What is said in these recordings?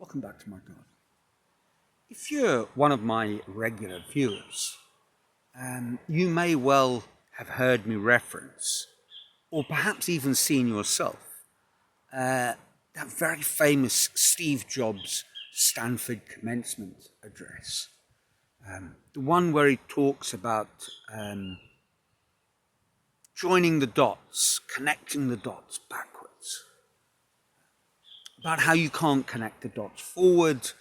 Welcome back to my garden. If you're one of my regular viewers, you may well have heard me reference, or perhaps even seen yourself, that very famous Steve Jobs Stanford commencement address. The one where he talks about joining the dots, connecting the dots backwards. About how you can't connect the dots forward.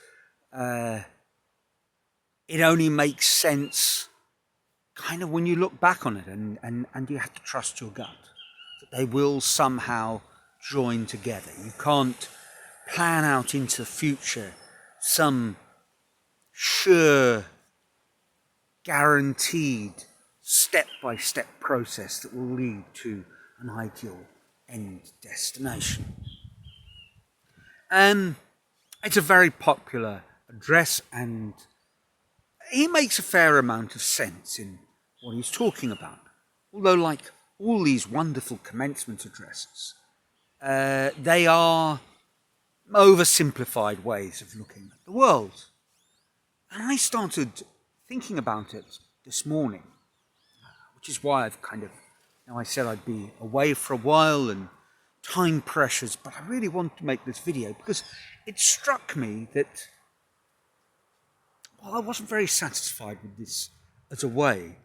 It only makes sense kind of when you look back on it and you have to trust your gut. That they will somehow join together. You can't plan out into the future some sure, guaranteed, step-by-step process that will lead to an ideal end destination. It's a very popular address, and he makes a fair amount of sense in what he's talking about. Although, like all these wonderful commencement addresses, they are oversimplified ways of looking at the world. And I started thinking about it this morning, which is why I've I said I'd be away for a while and time pressures, but I really want to make this video because it struck me that, I wasn't very satisfied with this as a way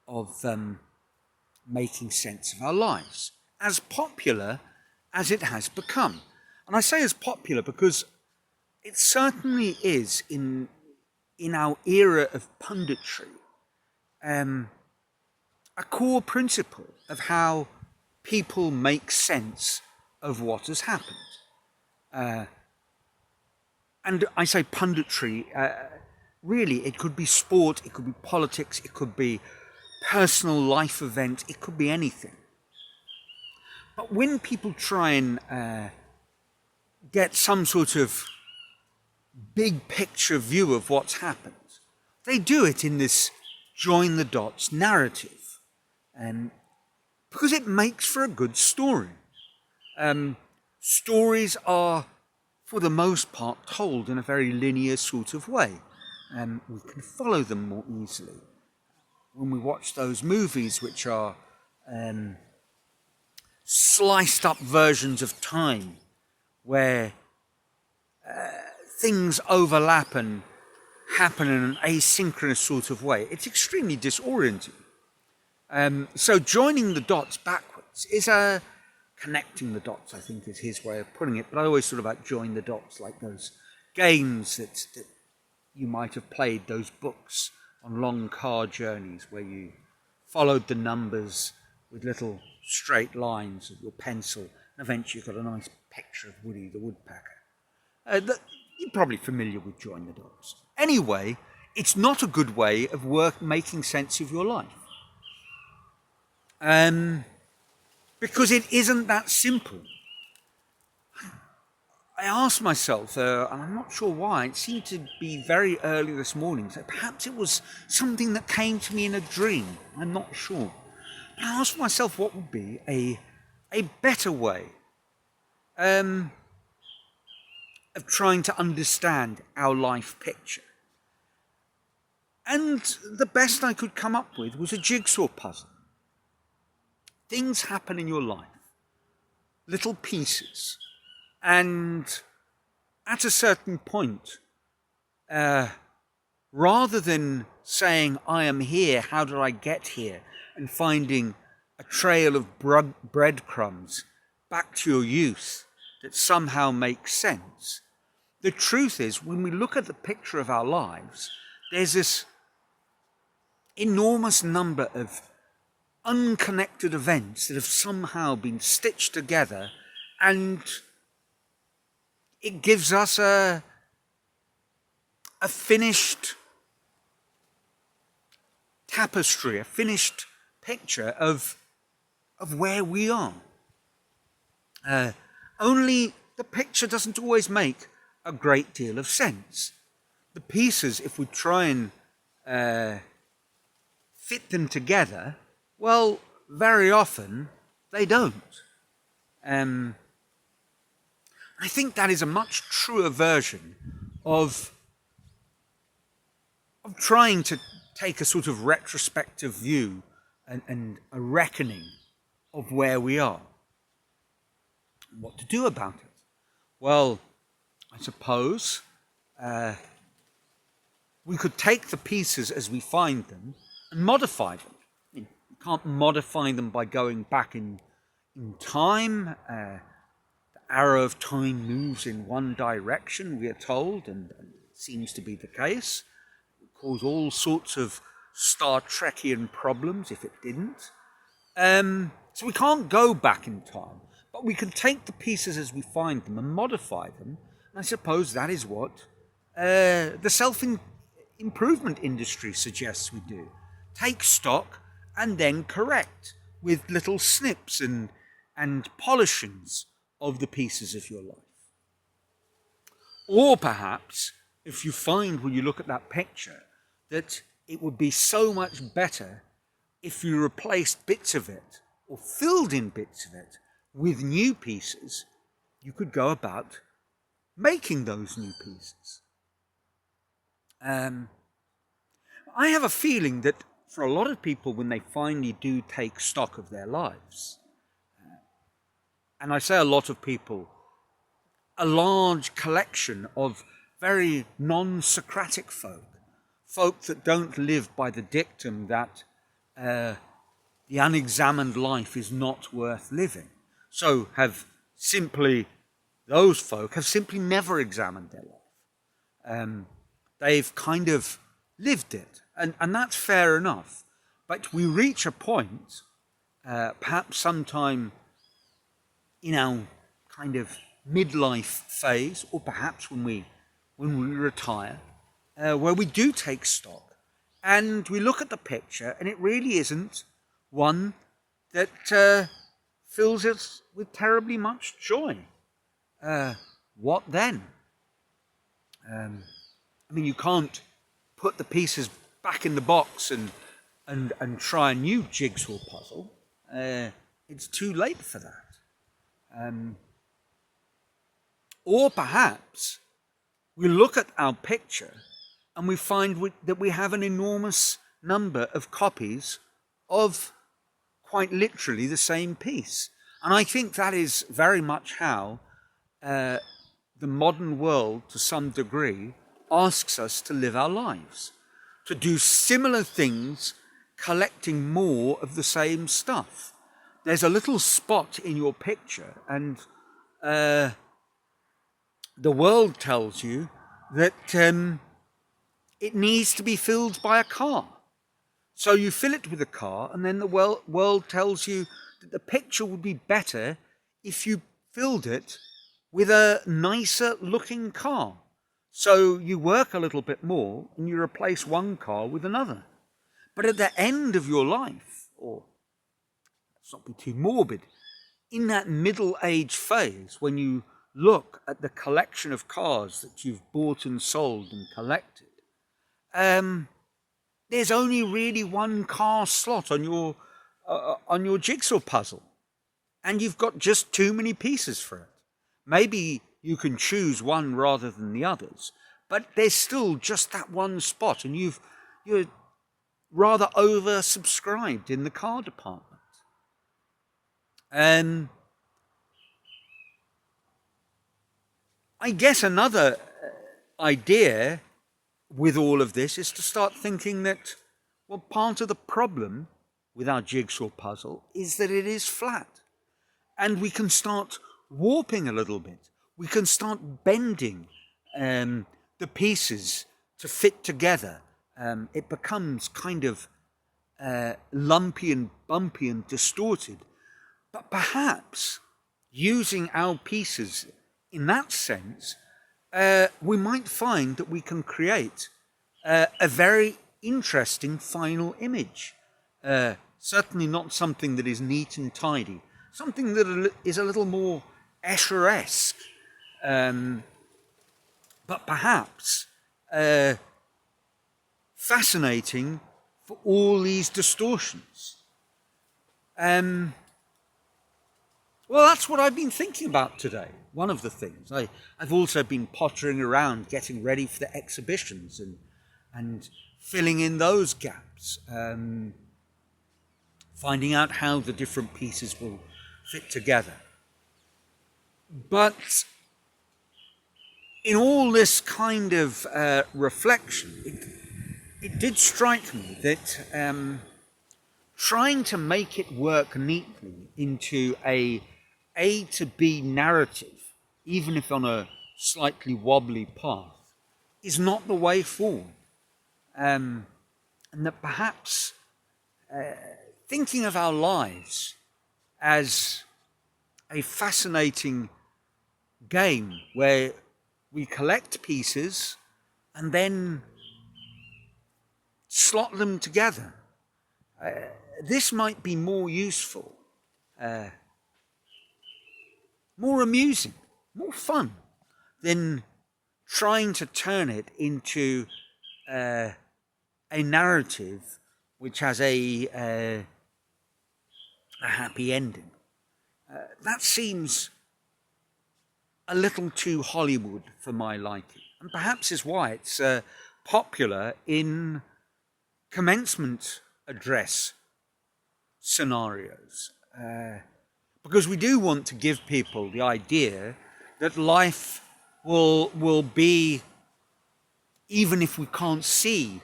of making sense of our lives, as popular as it has become. And I say as popular because it certainly is in our era of punditry, a core principle of how people make sense of what has happened. And I say punditry, really it could be sport, it could be politics, it could be personal life event, it could be anything. But when people try and get some sort of big picture view of what's happened, they do it in this join the dots narrative, because it makes for a good story. Stories are, for the most part, told in a very linear sort of way. We can follow them more easily. When we watch those movies which are sliced up versions of time, where things overlap and happen in an asynchronous sort of way, it's extremely disorienting. So joining the dots backwards is connecting the dots, I think is his way of putting it, but I always thought about join the dots like those games that you might have played, those books on long car journeys where you followed the numbers with little straight lines of your pencil, and eventually you got a nice picture of Woody the Woodpecker. You're probably familiar with join the dots. Anyway, it's not a good way of making sense of your life. Because it isn't that simple. I asked myself, and I'm not sure why, it seemed to be very early this morning, so perhaps it was something that came to me in a dream, I'm not sure. But I asked myself what would be a better way of trying to understand our life picture. And the best I could come up with was a jigsaw puzzle. Things happen in your life, little pieces, and at a certain point, rather than saying, I am here, how did I get here, and finding a trail of breadcrumbs back to your youth that somehow makes sense, the truth is, when we look at the picture of our lives, there's this enormous number of unconnected events that have somehow been stitched together, and it gives us a finished tapestry, a finished picture of where we are. Only the picture doesn't always make a great deal of sense. The pieces, if we try and fit them together, well, very often they don't. I think that is a much truer version of trying to take a sort of retrospective view and a reckoning of where we are. What to do about it? Well, I suppose we could take the pieces as we find them and modify them. I mean, you can't modify them by going back in time. The arrow of time moves in one direction, we are told, and it seems to be the case. It would cause all sorts of Star Trekian problems if it didn't. So we can't go back in time, but we can take the pieces as we find them and modify them. And I suppose that is what the self-improvement industry suggests we do. Take stock and then correct with little snips and polishings of the pieces of your life. Or perhaps, if you find when you look at that picture that it would be so much better if you replaced bits of it or filled in bits of it with new pieces, you could go about making those new pieces. I have a feeling that for a lot of people, when they finally do take stock of their lives, and I say a lot of people, a large collection of very non-Socratic folk that don't live by the dictum that the unexamined life is not worth living. So those folk have simply never examined their life. They've kind of lived it, and that's fair enough. But we reach a point, perhaps sometime in our kind of midlife phase, or perhaps when we retire, where we do take stock and we look at the picture, and it really isn't one that fills us with terribly much joy. What then? I mean, you can't put the pieces back in the box and try a new jigsaw puzzle. It's too late for that. Or perhaps we look at our picture and we find that we have an enormous number of copies of quite literally the same piece. And I think that is very much how the modern world, to some degree, asks us to live our lives. To do similar things, collecting more of the same stuff. There's a little spot in your picture, and the world tells you that it needs to be filled by a car. So you fill it with a car, and then the world tells you that the picture would be better if you filled it with a nicer looking car. So you work a little bit more and you replace one car with another. But at the end of your life, or let's not be too morbid, in that middle age phase, when you look at the collection of cars that you've bought and sold and collected, there's only really one car slot on your jigsaw puzzle, and you've got just too many pieces for it. Maybe you can choose one rather than the others, but there's still just that one spot, and you're rather oversubscribed in the car department. I guess another idea with all of this is to start thinking that, well, part of the problem with our jigsaw puzzle is that it is flat. And we can start warping a little bit. We can start bending the pieces to fit together. It becomes kind of lumpy and bumpy and distorted. But perhaps using our pieces in that sense, we might find that we can create a very interesting final image. Certainly not something that is neat and tidy. Something that is a little more Escher-esque. But perhaps fascinating for all these distortions. Well, that's what I've been thinking about today. One of the things. I've also been pottering around, getting ready for the exhibitions and filling in those gaps, finding out how the different pieces will fit together. But in all this kind of reflection, it did strike me that trying to make it work neatly into a to B narrative, even if on a slightly wobbly path, is not the way forward. And that perhaps thinking of our lives as a fascinating game where we collect pieces and then slot them together, this might be more useful, more amusing, more fun than trying to turn it into a narrative which has a happy ending. That seems a little too Hollywood for my liking, and perhaps is why it's popular in commencement address scenarios. Because we do want to give people the idea that life will be, even if we can't see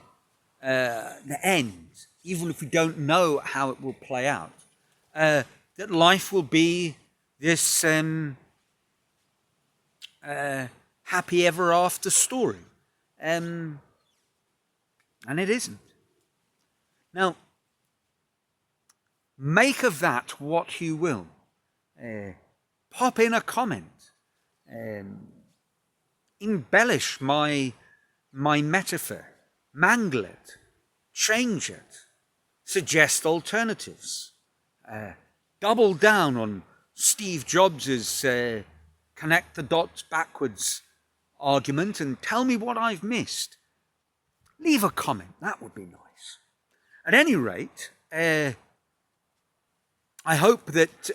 the end, even if we don't know how it will play out, that life will be this happy ever after story. And it isn't. Now, make of that what you will. Pop in a comment. Embellish my metaphor. Mangle it. Change it. Suggest alternatives. Double down on Steve Jobs's connect the dots backwards argument and tell me what I've missed. Leave a comment. That would be nice. At any rate, I hope that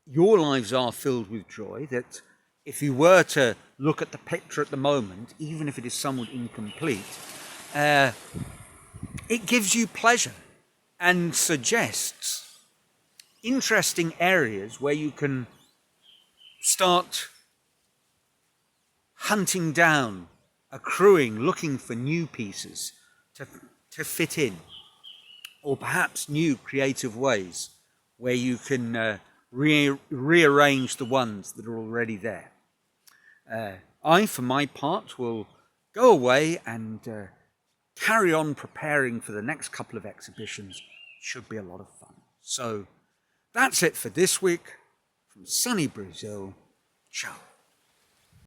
your lives are filled with joy, that if you were to look at the picture at the moment, even if it is somewhat incomplete, it gives you pleasure and suggests interesting areas where you can start hunting down, accruing, looking for new pieces to fit in, or perhaps new creative ways where you can rearrange the ones that are already there. I, for my part, will go away and carry on preparing for the next couple of exhibitions. Should be a lot of fun. So that's it for this week. From sunny Brazil, ciao.